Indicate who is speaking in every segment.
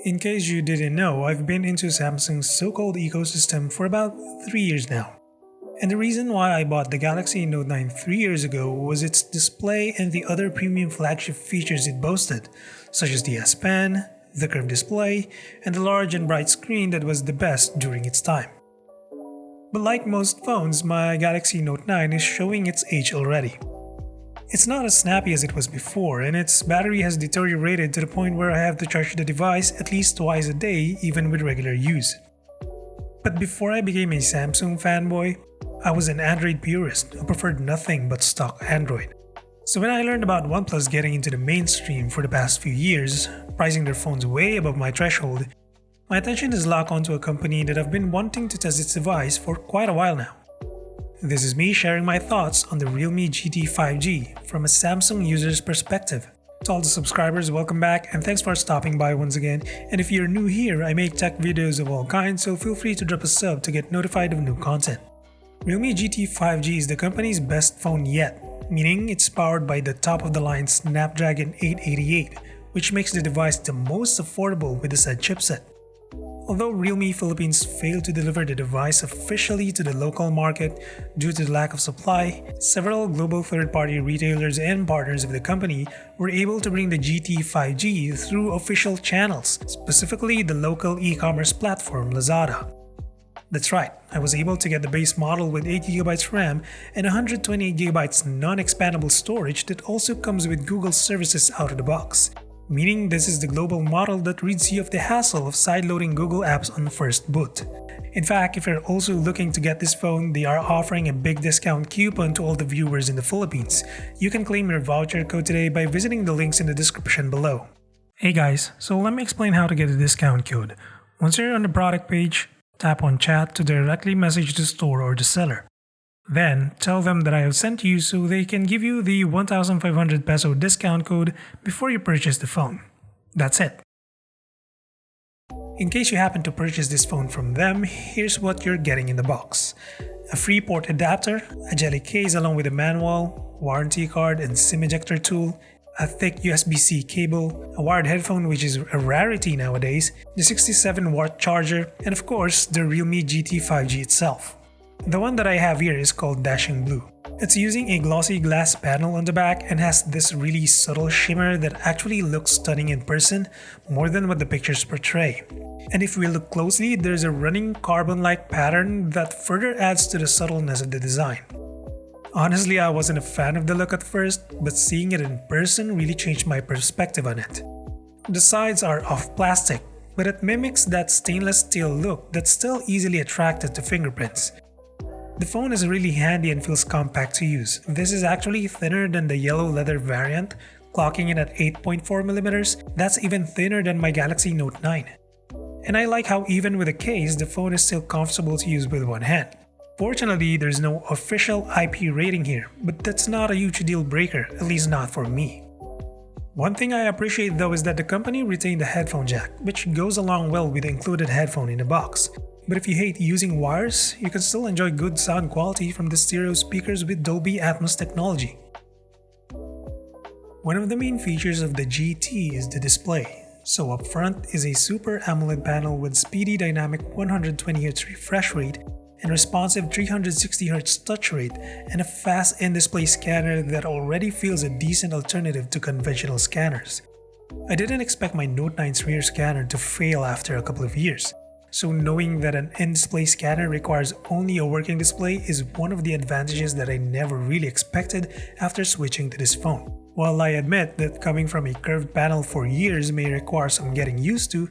Speaker 1: In case you didn't know, I've been into Samsung's so-called ecosystem for about 3 years now. And the reason why I bought the Galaxy Note 9 3 years ago was its display and the other premium flagship features it boasted, such as the S Pen, the curved display, and the large and bright screen that was the best during its time. But like most phones, my Galaxy Note 9 is showing its age already. It's not as snappy as it was before, and its battery has deteriorated to the point where I have to charge the device at least twice a day even with regular use. But before I became a Samsung fanboy, I was an Android purist who preferred nothing but stock Android. So when I learned about OnePlus getting into the mainstream for the past few years, pricing their phones way above my threshold, my attention is locked onto a company that I've been wanting to test its device for quite a while now. This is me sharing my thoughts on the Realme GT 5G from a Samsung user's perspective. To all the subscribers, welcome back and thanks for stopping by once again. And if you're new here, I make tech videos of all kinds, so feel free to drop a sub to get notified of new content. Realme GT 5G is the company's best phone yet, meaning it's powered by the top-of-the-line Snapdragon 888, which makes the device the most affordable with the said chipset. Although Realme Philippines failed to deliver the device officially to the local market due to the lack of supply, several global third-party retailers and partners of the company were able to bring the GT 5G through official channels, specifically the local e-commerce platform Lazada. That's right, I was able to get the base model with 8GB RAM and 128GB non-expandable storage that also comes with Google services out of the box. Meaning this is the global model that rids you of the hassle of sideloading Google apps on the first boot. In fact, if you're also looking to get this phone, they are offering a big discount coupon to all the viewers in the Philippines. You can claim your voucher code today by visiting the links in the description below. Hey guys, so let me explain how to get a discount code. Once you're on the product page, tap on chat to directly message the store or the seller. Then, tell them that I have sent you so they can give you the 1,500 peso discount code before you purchase the phone. That's it. In case you happen to purchase this phone from them, here's what you're getting in the box. A free port adapter, a jelly case along with a manual, warranty card and SIM ejector tool, a thick USB-C cable, a wired headphone which is a rarity nowadays, the 67-watt charger, and of course the Realme GT 5G itself. The one that I have here is called Dashing Blue. It's using a glossy glass panel on the back and has this really subtle shimmer that actually looks stunning in person more than what the pictures portray. And if we look closely, there's a running carbon-like pattern that further adds to the subtleness of the design. Honestly, I wasn't a fan of the look at first, but seeing it in person really changed my perspective on it. The sides are of plastic, but it mimics that stainless steel look that's still easily attracted to fingerprints. The phone is really handy and feels compact to use. This is actually thinner than the yellow leather variant, clocking in at 8.4mm. That's even thinner than my Galaxy Note 9. And I like how even with a case, the phone is still comfortable to use with one hand. Fortunately, there's no official IP rating here, but that's not a huge deal breaker, at least not for me. One thing I appreciate though is that the company retained the headphone jack, which goes along well with the included headphone in the box. But if you hate using wires, you can still enjoy good sound quality from the stereo speakers with Dolby Atmos technology. One of the main features of the GT is the display. So up front is a Super AMOLED panel with speedy dynamic 120Hz refresh rate and responsive 360Hz touch rate and a fast in-display scanner that already feels a decent alternative to conventional scanners. I didn't expect my Note 9's rear scanner to fail after a couple of years. So knowing that an in-display scanner requires only a working display is one of the advantages that I never really expected after switching to this phone. While I admit that coming from a curved panel for years may require some getting used to,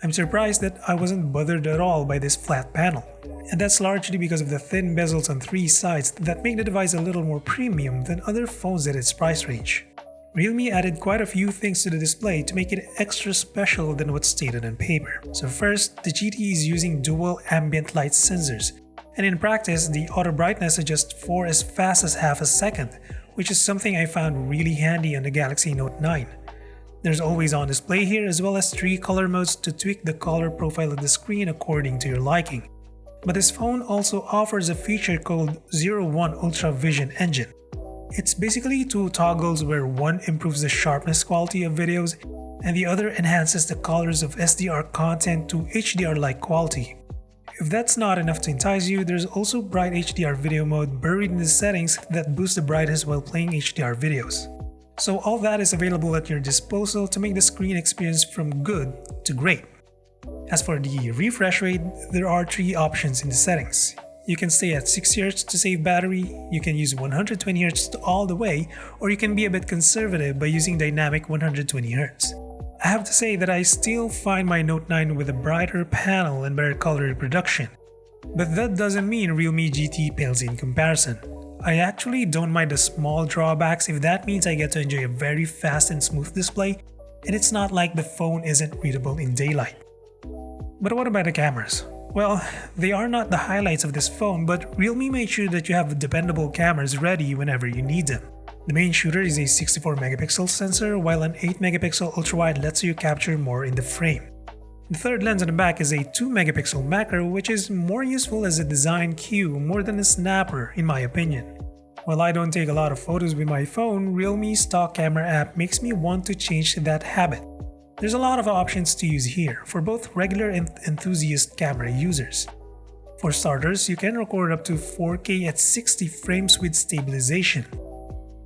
Speaker 1: I'm surprised that I wasn't bothered at all by this flat panel. And that's largely because of the thin bezels on three sides that make the device a little more premium than other phones at its price range. Realme added quite a few things to the display to make it extra special than what's stated on paper. So first, the GT is using dual ambient light sensors, and in practice, the auto brightness adjusts for as fast as half a second, which is something I found really handy on the Galaxy Note 9. There's always on display here as well as 3 color modes to tweak the color profile of the screen according to your liking. But this phone also offers a feature called 01 Ultra Vision Engine. It's basically 2 toggles where one improves the sharpness quality of videos and the other enhances the colors of SDR content to HDR-like quality. If that's not enough to entice you, there's also Bright HDR video mode buried in the settings that boosts the brightness while playing HDR videos. So all that is available at your disposal to make the screen experience from good to great. As for the refresh rate, there are 3 options in the settings. You can stay at 60Hz to save battery, you can use 120Hz all the way, or you can be a bit conservative by using dynamic 120Hz. I have to say that I still find my Note 9 with a brighter panel and better color reproduction. But that doesn't mean Realme GT pales in comparison. I actually don't mind the small drawbacks if that means I get to enjoy a very fast and smooth display, and it's not like the phone isn't readable in daylight. But what about the cameras? Well, they are not the highlights of this phone, but Realme made sure that you have dependable cameras ready whenever you need them. The main shooter is a 64-megapixel sensor, while an 8-megapixel ultrawide lets you capture more in the frame. The third lens on the back is a 2-megapixel macro, which is more useful as a design cue more than a snapper in my opinion. While I don't take a lot of photos with my phone, Realme's stock camera app makes me want to change that habit. There's a lot of options to use here for both regular and enthusiast camera users. For starters, you can record up to 4K at 60 frames with stabilization.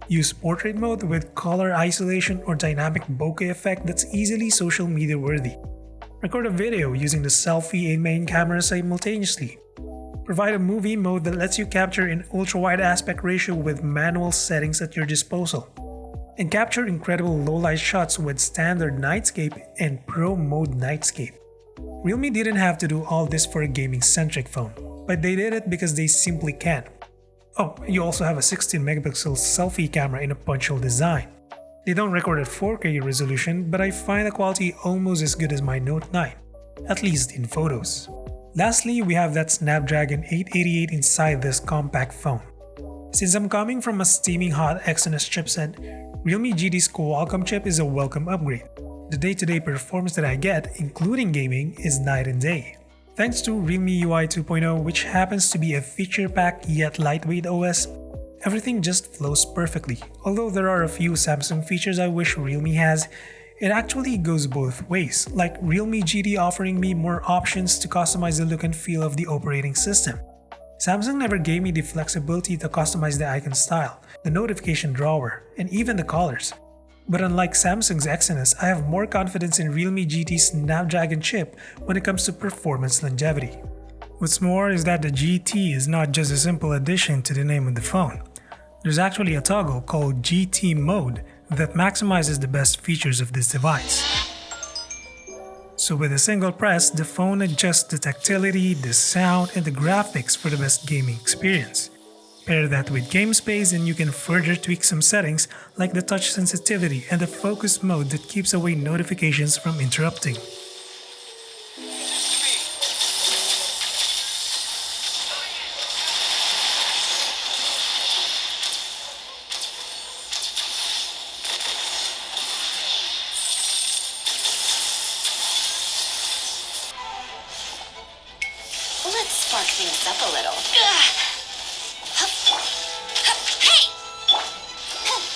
Speaker 1: Use portrait mode with color isolation or dynamic bokeh effect that's easily social media worthy. Record a video using the selfie and main camera simultaneously. Provide a movie mode that lets you capture in ultra-wide aspect ratio with manual settings at your disposal. And capture incredible low-light shots with standard nightscape and pro mode nightscape. Realme didn't have to do all this for a gaming-centric phone, but they did it because they simply can. Oh, you also have a 16-megapixel selfie camera in a punch-hole design. They don't record at 4K resolution, but I find the quality almost as good as my Note 9, at least in photos. Lastly, we have that Snapdragon 888 inside this compact phone. Since I'm coming from a steaming hot Exynos chipset, Realme GT's Qualcomm chip is a welcome upgrade. The day-to-day performance that I get, including gaming, is night and day. Thanks to Realme UI 2.0, which happens to be a feature-packed yet lightweight OS, everything just flows perfectly. Although there are a few Samsung features I wish Realme has, it actually goes both ways, like Realme GT offering me more options to customize the look and feel of the operating system. Samsung never gave me the flexibility to customize the icon style, the notification drawer, and even the colors. But unlike Samsung's Exynos, I have more confidence in Realme GT's Snapdragon chip when it comes to performance longevity. What's more is that the GT is not just a simple addition to the name of the phone. There's actually a toggle called GT Mode that maximizes the best features of this device. So with a single press, the phone adjusts the tactility, the sound, and the graphics for the best gaming experience. Pair that with game space and you can further tweak some settings like the touch sensitivity and the focus mode that keeps away notifications from interrupting.
Speaker 2: Let's spark things up a little. Hey!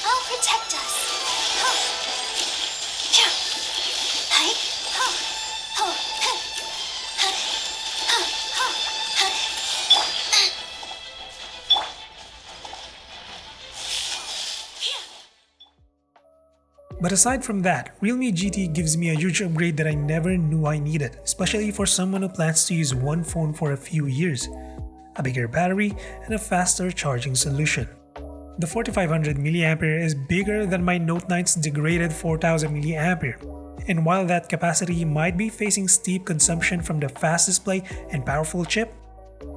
Speaker 2: I'll protect us.
Speaker 1: But aside from that, Realme GT gives me a huge upgrade that I never knew I needed, especially for someone who plans to use one phone for a few years. A bigger battery and a faster charging solution. The 4500 mAh is bigger than my Note 9's degraded 4000 mAh, and while that capacity might be facing steep consumption from the fast display and powerful chip,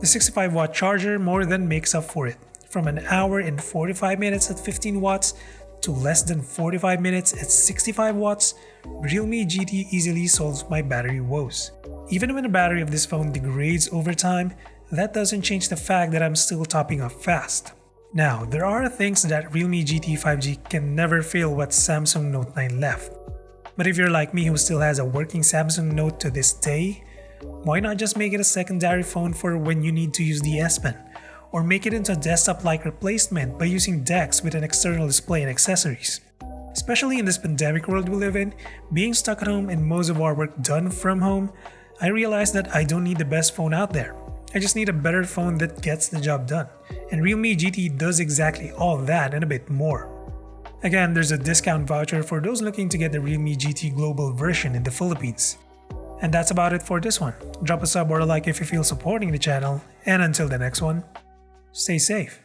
Speaker 1: the 65-watt charger more than makes up for it, from an hour and 45 minutes at 15 watts to less than 45 minutes at 65 watts, Realme GT easily solves my battery woes. Even when the battery of this phone degrades over time, that doesn't change the fact that I'm still topping up fast. Now, there are things that Realme GT 5G can never fail what Samsung Note 9 left. But if you're like me who still has a working Samsung Note to this day, why not just make it a secondary phone for when you need to use the S Pen? Or make it into a desktop-like replacement by using DeX with an external display and accessories. Especially in this pandemic world we live in, being stuck at home and most of our work done from home, I realized that I don't need the best phone out there. I just need a better phone that gets the job done. And Realme GT does exactly all that and a bit more. Again, there's a discount voucher for those looking to get the Realme GT Global version in the Philippines. And that's about it for this one. Drop a sub or a like if you feel supporting the channel, and until the next one, stay safe.